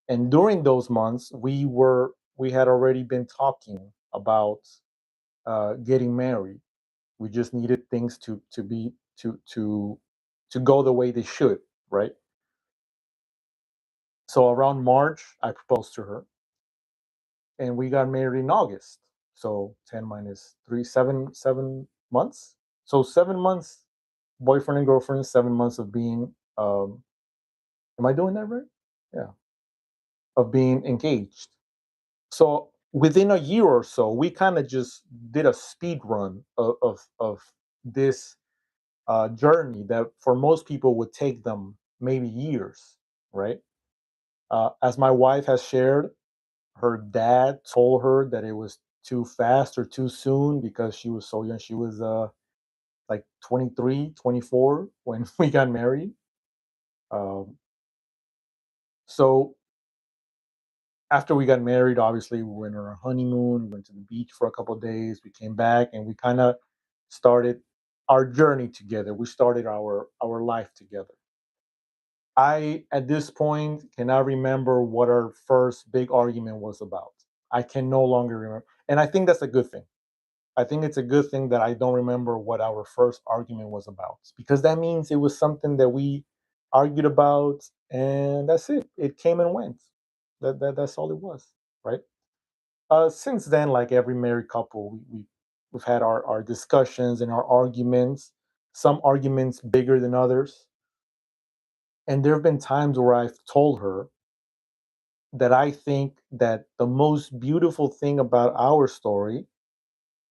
And during those months, we had already been talking about getting married. We just needed things to go the way they should, right? So around March, I proposed to her, and we got married in August. So 10 minus 3, 7 months. So 7 months, boyfriend and girlfriend, 7 months of being. Am I doing that right? Yeah, of being engaged. So within a year or so, we kind of just did a speed run of this journey that for most people would take them maybe years, right? As my wife has shared, her dad told her that it was too fast or too soon because she was so young. She was like 23, 24 when we got married. Um, so after we got married, obviously we went on our honeymoon, we went to the beach for a couple of days, we came back and we kind of started our journey together. We started our life together. I at this point cannot remember what our first big argument was about. I can no longer remember. And I think that's a good thing. I think it's a good thing that I don't remember what our first argument was about because that means it was something that we argued about and that's it. It came and went. That's all it was, right? Since then, like every married couple, we've had our discussions and our arguments. Some arguments bigger than others, and there have been times where I've told her that I think that the most beautiful thing about our story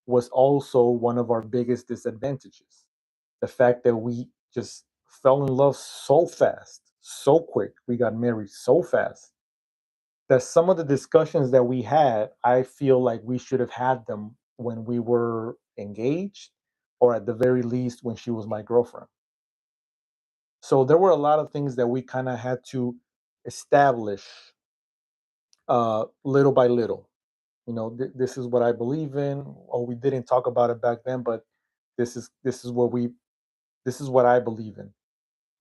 was also one of our biggest disadvantages. The fact that we just fell in love so fast, so quick. We got married so fast that some of the discussions that we had, I feel like we should have had them when we were engaged, or at the very least, when she was my girlfriend. So there were a lot of things that we kind of had to establish little by little. This is what I believe in. Oh, we didn't talk about it back then, but this is what I believe in.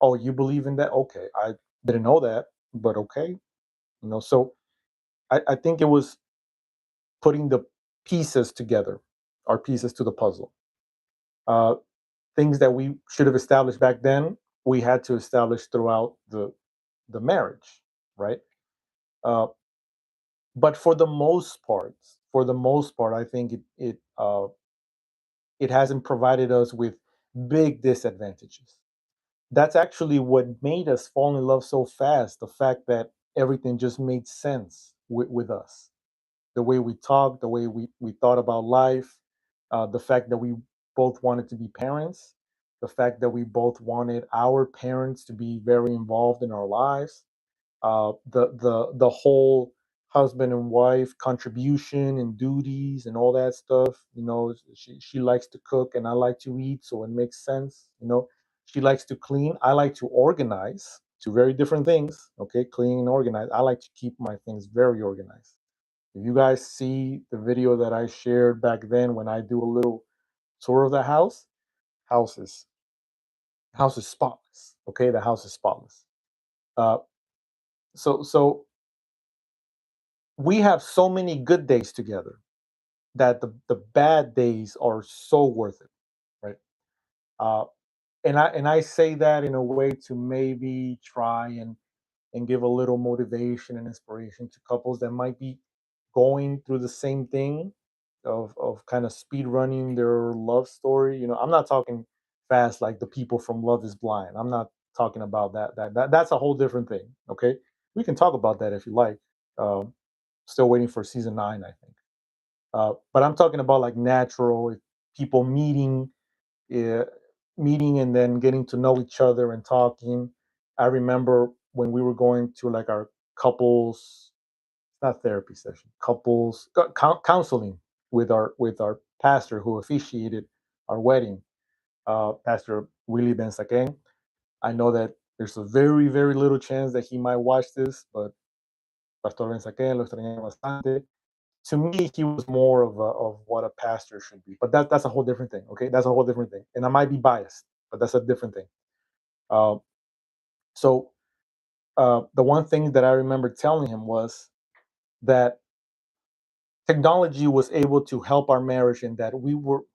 Oh, you believe in that? Okay, I didn't know that, but okay. So I think it was putting the pieces together, our pieces to the puzzle. Uh, Things that we should have established back then, we had to establish throughout the marriage, right? Uh, but for the most part, I think it hasn't provided us with big disadvantages. That's actually what made us fall in love so fast. The fact that everything just made sense with us, the way we talked, the way we thought about life, the fact that we both wanted to be parents, the fact that we both wanted our parents to be very involved in our lives, the whole husband and wife contribution and duties and all that stuff. She likes to cook and I like to eat, so it makes sense. She likes to clean, I like to organize. Two very different things. Okay, clean and organize. I like to keep my things very organized. If you guys see the video that I shared back then when I do a little tour of the house is house is spotless. Okay, the house is spotless. Uh, so we have so many good days together that the bad days are so worth it, right? Uh, and I say that in a way to maybe try and give a little motivation and inspiration to couples that might be going through the same thing of kind of speed running their love story. I'm not talking fast like the people from Love Is Blind. I'm not talking about that's a whole different thing. Okay, we can talk about that if you like. Um, Still waiting for season 9, I think. But I'm talking about like natural people uh, meeting and then getting to know each other and talking. I remember when we were going to like our couples, not therapy session, counseling with our pastor who officiated our wedding, Pastor Willie Ben Sakeng. I know that There's a very, very little chance that he might watch this, but Pastor Ben Saque, lo extrañé bastante. To me, he was more of what a pastor should be. But that's a whole different thing. Okay, that's a whole different thing. And I might be biased, but that's a different thing. Uh, so the one thing that I remember telling him was that technology was able to help our marriage, and that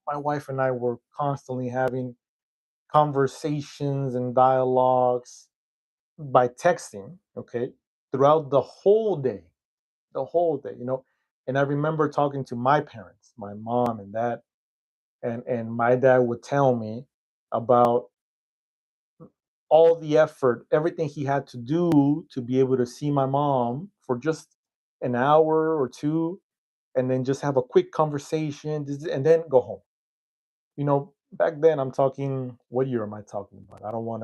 my wife and I were constantly having conversations and dialogues by texting. Okay, throughout the whole day. And I remember talking to my parents, my mom and dad, and my dad would tell me about all the effort, everything he had to do to be able to see my mom for just an hour or two, and then just have a quick conversation, and then go home. Back then, I'm talking, what year am I talking about? I don't want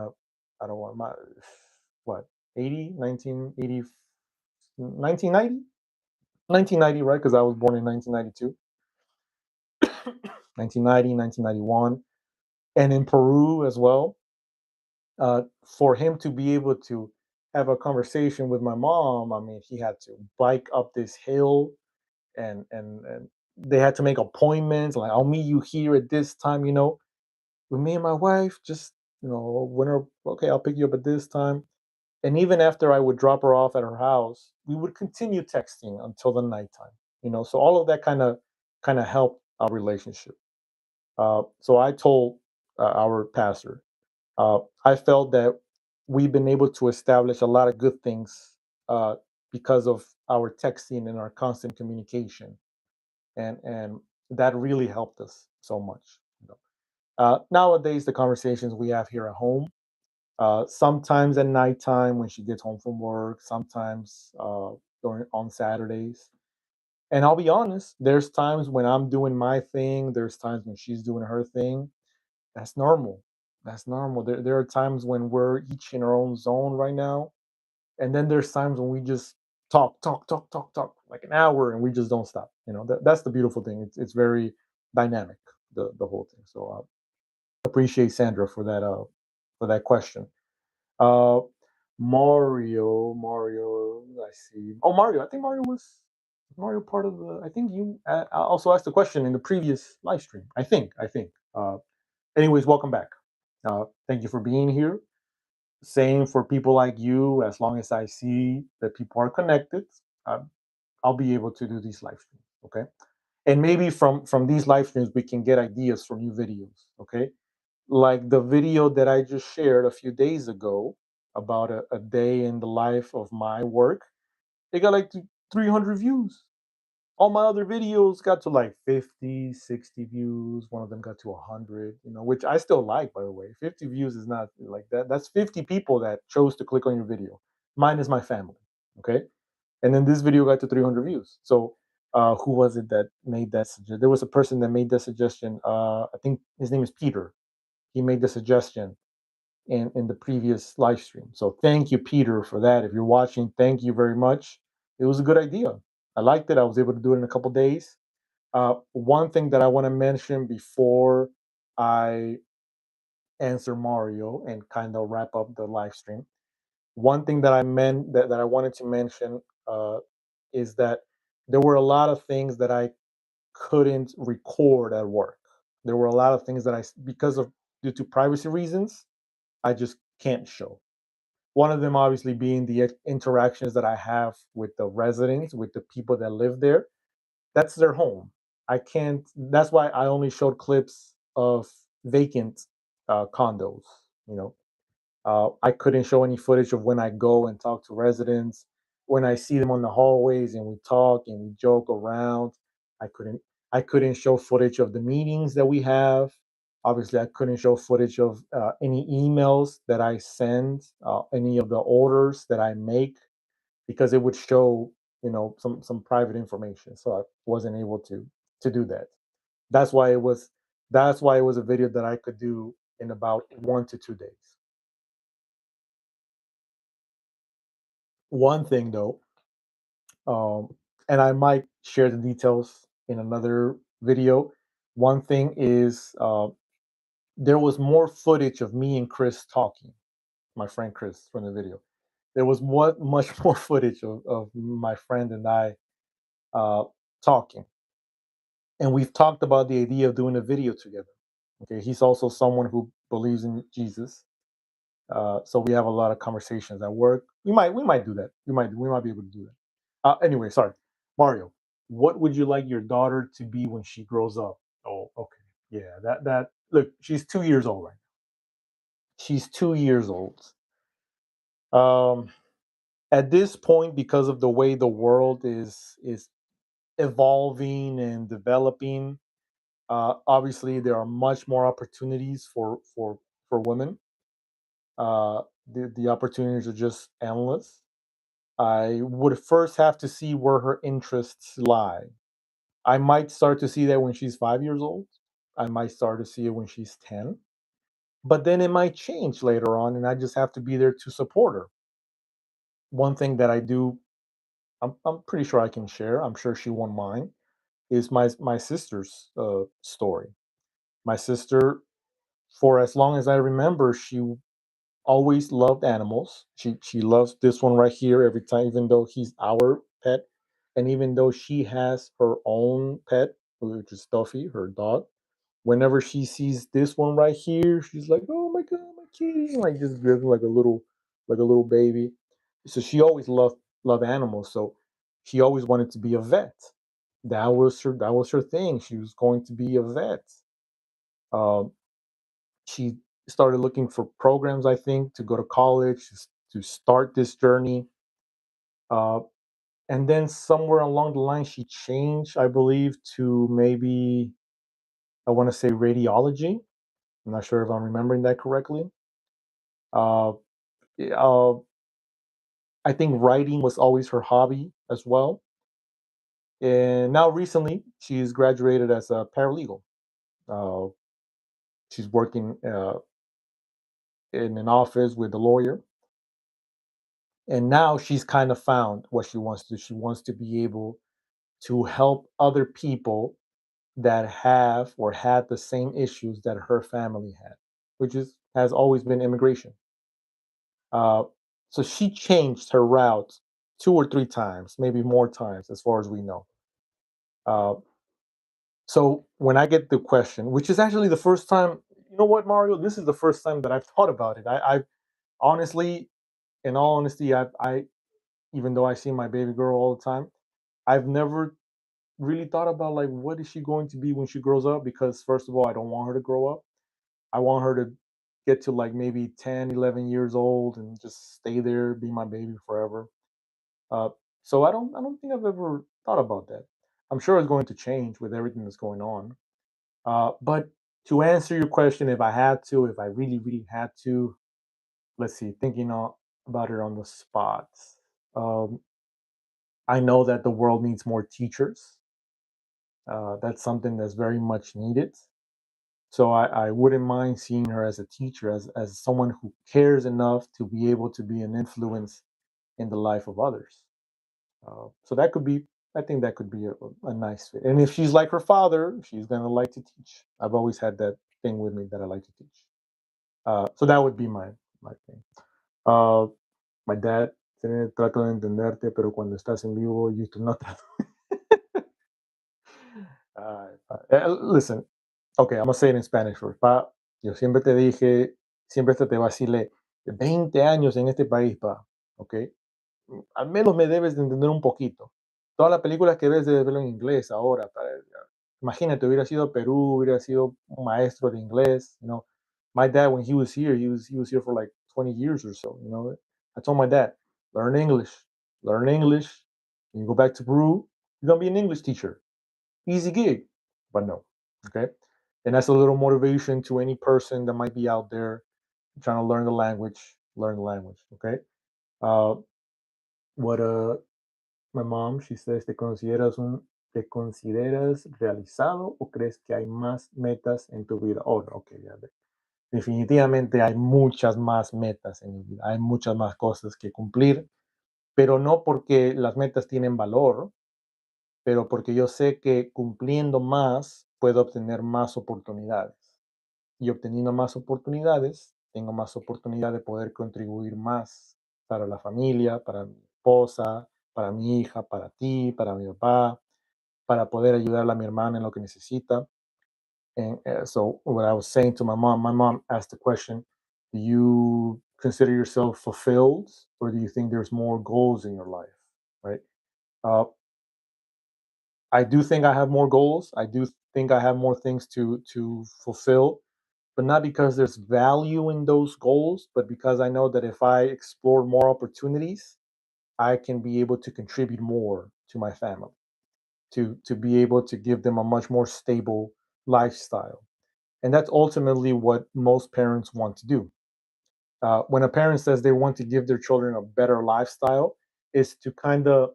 my, what, 80, 1980, 1990, 1990, right? Because I was born in 1992, 1990, 1991, and in Peru as well. For him to be able to have a conversation with my mom, I mean, he had to bike up this hill, and they had to make appointments. Like, I'll meet you here at this time. With me and my wife, just okay, I'll pick you up at this time. And even after I would drop her off at her house, we would continue texting until the nighttime. So all of that kind of helped our relationship. So I told our pastor, I felt that we've been able to establish a lot of good things uh, because of our texting and our constant communication, and that really helped us so much. Nowadays, the conversations we have here at home, sometimes at nighttime when she gets home from work, sometimes during on Saturdays. And I'll be honest, there's times when I'm doing my thing, there's times when she's doing her thing. That's normal. That's normal. There are times when we're each in our own zone right now. And then there's times when we just talk, talk, talk, talk, talk like an hour, and we just don't stop. That's the beautiful thing. It's very dynamic, the whole thing. So appreciate Sandra for that question. Uh Mario, I see. Oh, Mario, I think Mario part of the. I think you also asked a question in the previous live stream. I think. Anyways, welcome back. Thank you for being here. Same for people like you. As long as I see that people are connected, uh, I'll be able to do these live streams. Okay, and maybe from these live streams we can get ideas for new videos. Okay, like the video that I just shared a few days ago about a day in the life of my work. It got like 300 views. All my other videos got to like 50, 60 views. One of them got to 100, which I still like, by the way. 50 views is not like that. That's 50 people that chose to click on your video. Mine is my family. Okay. And then this video got to 300 views. So, who was it that made that suggestion? There was a person that made that suggestion. I think his name is Peter. He made the suggestion in the previous live stream. So thank you, Peter, for that. If you're watching, thank you very much. It was a good idea. I liked it. I was able to do it in a couple days. One thing that I want to mention before I answer Mario and kind of wrap up the live stream. One thing that I meant that I wanted to mention is that there were a lot of things that I couldn't record at work. There were a lot of things that because of due to privacy reasons, I just can't show. One of them obviously being the interactions that I have with the residents, with the people that live there. That's their home. I can't. That's why I only showed clips of vacant condos. You know, I couldn't show any footage of when I go and talk to residents, when I see them on the hallways and we talk and we joke around. I couldn't. I couldn't show footage of the meetings that we have. Obviously, I couldn't show footage of any emails that I send, any of the orders that I make, because it would show, some private information. So I wasn't able to do that. That's why it was. That's why it was a video that I could do in about 1 to 2 days. One thing though, um, and I might share the details in another video. One thing is there was more footage of me and Chris talking. my friend Chris from the video. There was what much more footage of my friend and I uh, talking, and we've talked about the idea of doing a video together. Okay, he's also someone who believes in Jesus, so we have a lot of conversations at work. We might do that. We might be able to do that. Anyway, sorry, Mario. What would you like your daughter to be when she grows up? Oh, okay, yeah. That look, she's 2 years old right now. She's 2 years old. Um, at this point, because of the way the world is evolving and developing, obviously there are much more opportunities for women. The opportunities are just endless. I would first have to see where her interests lie. I might start to see that when she's 5 years old. I might start to see it when she's 10. But then it might change later on, and I just have to be there to support her. One thing that I do, I'm pretty sure I can share, I'm sure she won't mind, is my sister's story. My sister, for as long as I remember, she always loved animals. She loves this one right here every time, even though he's our pet, and even though she has her own pet, which is Stuffy, her dog. Whenever she sees this one right here, she's like, "Oh my god, my kitty!" Like just driven like a little baby. So she always loved animals. So she always wanted to be a vet. That was her thing. She was going to be a vet. Um, she started looking for programs, I think, to go to college to start this journey. Uh, and then somewhere along the line, she changed, I believe, to maybe I want to say radiology. I'm not sure if I'm remembering that correctly. Uh, yeah, I think writing was always her hobby as well. And now recently, she's graduated as a paralegal. Uh, she's working in an office with a lawyer. And now she's kind of found what she wants to do. She wants to be able to help other people that have or had the same issues that her family had, which is has always been immigration. Uh, so she changed her route 2 or 3 times, maybe more times, as far as we know. Uh, so when I get the question, which is actually the first time, you know what, Mario, this is the first time that I've thought about it. I honestly, in all honesty, I even though I see my baby girl all the time, I've never really thought about like what is she going to be when she grows up, because first of all, I don't want her to grow up. I want her to get to like maybe 10, 11 years old and just stay there, be my baby forever. Uh, so I don't think I've ever thought about that. I'm sure it's going to change with everything that's going on. But to answer your question, if I had to, if I really, really had to, let's see, about it on the spot. Um, I know that the world needs more teachers. That's something that's very much needed. So I wouldn't mind seeing her as a teacher, as someone who cares enough to be able to be an influence in the life of others. So that could be, I think that could be a nice fit. And if she's like her father, she's gonna like to teach. I've always had that thing with me that I like to teach. So that would be my thing. Uh, my dad, trato de entenderte, pero cuando estás en vivo, you do not. Listen, okay, I'm gonna say it in Spanish first. Pa, yo siempre te dije, siempre te vacilé, 20 años en este país, pa, ¿ok? Al menos me debes de entender un poquito. Todas las películas que ves debes verlo en inglés ahora. Imagínate, hubiera sido a Perú, hubiera sido un maestro de inglés. My dad, when he was here, he was here for like 20 years or so. I told my dad, learn English, learn English. When you go back to Peru, you're gonna be an English teacher. Easy gig, but no. Okay, and that's a little motivation to any person that might be out there trying to learn the language. Learn the language. Okay. Uh, what My mom, she says, ¿te consideras realizado o crees que hay más metas en tu vida? Oh, ok, ya ve. Definitivamente hay muchas más metas en mi vida, hay muchas más cosas que cumplir, pero no porque las metas tienen valor, pero porque yo sé que cumpliendo más puedo obtener más oportunidades. Y obteniendo más oportunidades, tengo más oportunidad de poder contribuir más para la familia, para mi esposa, para mi hija, para ti, para mi papá, para poder ayudarle a mi hermana en lo que necesita. And so, what I was saying to my mom asked the question, do you consider yourself fulfilled, or do you think there's more goals in your life? Right. Uh, I do think I have more goals. I do think I have more things to fulfill, but not because there's value in those goals, but because I know that if I explore more opportunities, I can be able to contribute more to my family, to be able to give them a much more stable lifestyle. And that's ultimately what most parents want to do. When a parent says they want to give their children a better lifestyle, is to kind of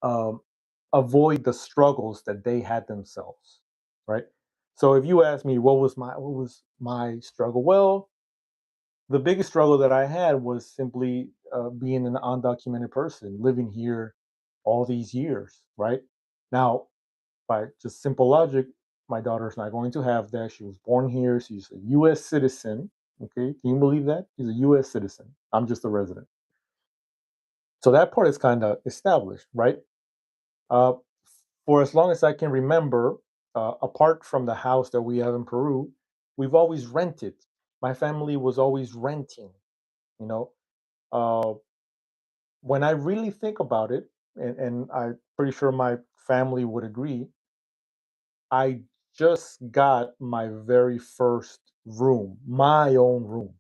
um, avoid the struggles that they had themselves, right? So if you ask me what was my struggle, well, the biggest struggle that I had was simply being an undocumented person living here all these years, right? Now, by just simple logic, my daughter's not going to have that. She was born here. She's a U.S. citizen. Okay, can you believe that? She's a U.S. citizen. I'm just a resident. So that part is kind of established, right? Uh, for as long as I can remember, apart from the house that we have in Peru, we've always rented. My family was always renting. You know, uh, when I really think about it, and I'm pretty sure my family would agree, I just got my very first room, my own room.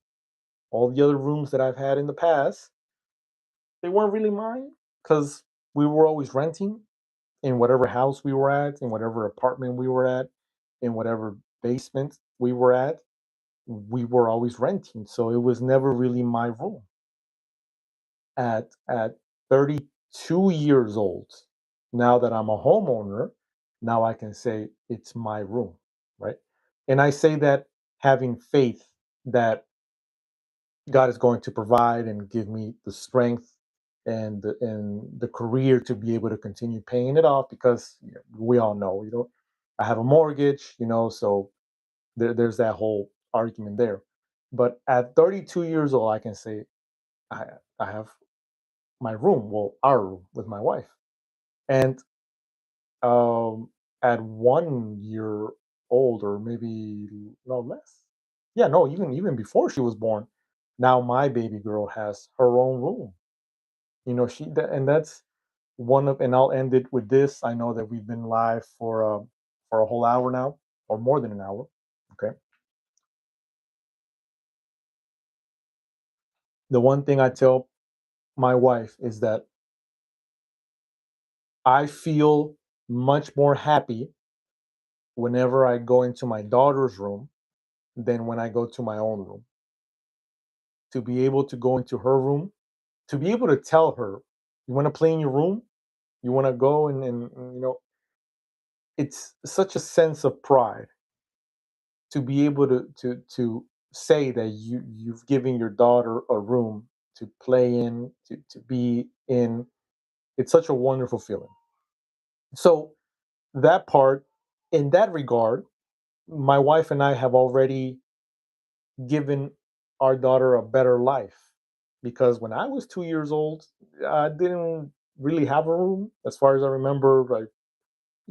All the other rooms that I've had in the past, they weren't really mine because we were always renting in whatever house we were at, in whatever apartment we were at, in whatever basement we were at. We were always renting. So it was never really my room. At 32 years old, now that I'm a homeowner, now I can say it's my room, right? And I say that having faith that God is going to provide and give me the strength and the career to be able to continue paying it off because we all know, I have a mortgage, so there's that whole argument there. But at 32 years old, I can say I I have my room, well, our room with my wife. And at 1 year old, or maybe no less, yeah, no, even before she was born, now my baby girl has her own room. And that's one of, and I'll end it with this. I know that we've been live for a whole hour now, or more than an hour. Okay, the one thing I tell my wife is that I feel much more happy whenever I go into my daughter's room than when I go to my own room. To be able to go into her room, to be able to tell her, you want to play in your room, you want to go, and it's such a sense of pride to be able to say that you've given your daughter a room to play in, to be in. It's such a wonderful feeling. So that part, in that regard, my wife and I have already given our daughter a better life, because when I was 2 years old, I didn't really have a room. As far as I remember, I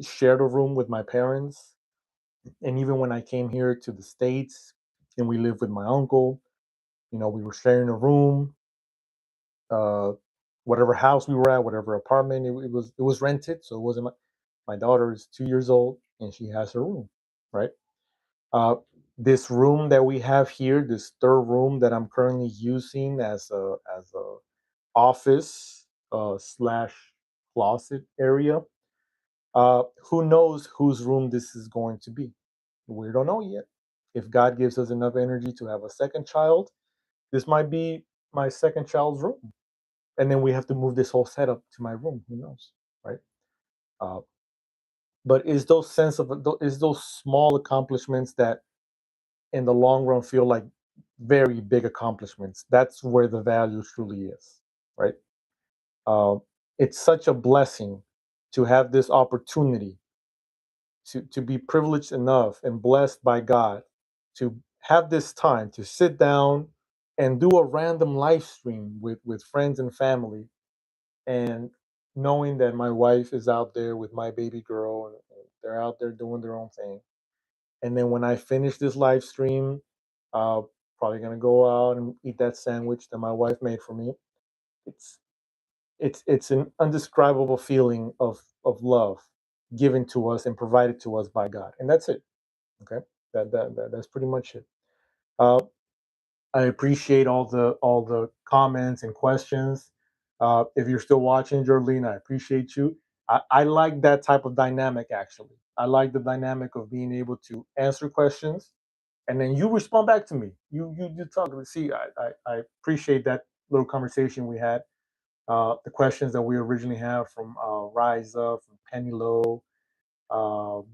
shared a room with my parents. And even when I came here to the States and we lived with my uncle, we were sharing a room. Uh, whatever house we were at, whatever apartment, it was rented. So it wasn't my daughter is 2 years old and she has her room, right? Uh, this room that we have here, this third room that I'm currently using as a office slash closet area. Who knows whose room this is going to be? We don't know yet. If God gives us enough energy to have a second child, this might be my second child's room, and then we have to move this whole setup to my room. Who knows, right? Uh, but is those small accomplishments that in the long run feel like very big accomplishments. That's where the value truly is, right? Uh, it's such a blessing to have this opportunity to be privileged enough and blessed by God to have this time to sit down and do a random live stream with friends and family, and knowing that my wife is out there with my baby girl, and they're out there doing their own thing. And then when I finish this live stream, uh, probably gonna go out and eat that sandwich that my wife made for me. It's it's an undescribable feeling of love given to us and provided to us by God, and that's it. Okay, that's pretty much it. Uh, I appreciate all the comments and questions. If you're still watching, Jolene, I appreciate you. I like that type of dynamic. Actually, I like the dynamic of being able to answer questions and then you respond back to me. You talk. See, I appreciate that little conversation we had. The questions that we originally have from Rise Up, from Penny Low, um,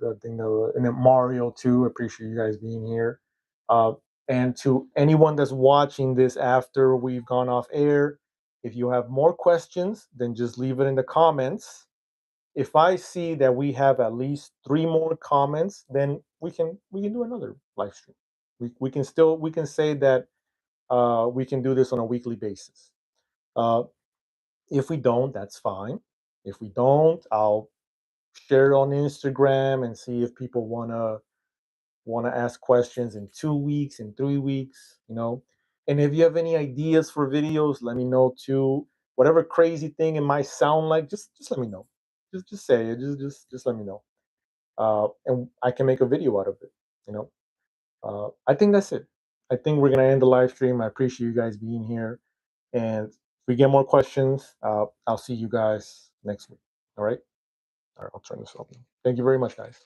the thing, and then Mario too. Appreciate you guys being here. Uh, and to anyone that's watching this after we've gone off air, if you have more questions, then just leave it in the comments. If I see that we have at least three more comments, then we can do another live stream. We can say that we can do this on a weekly basis. Uh, if we don't, that's fine. If we don't, I'll share it on Instagram and see if people wanna ask questions in 2 weeks, in 3 weeks, you know. And if you have any ideas for videos, let me know too. Whatever crazy thing it might sound like, just let me know. Just say it. Just let me know. And I can make a video out of it. You know. I think that's it. I think we're gonna end the live stream. I appreciate you guys being here. And if we get more questions, I'll see you guys next week. All right. All right. I'll turn this off. Thank you very much, guys.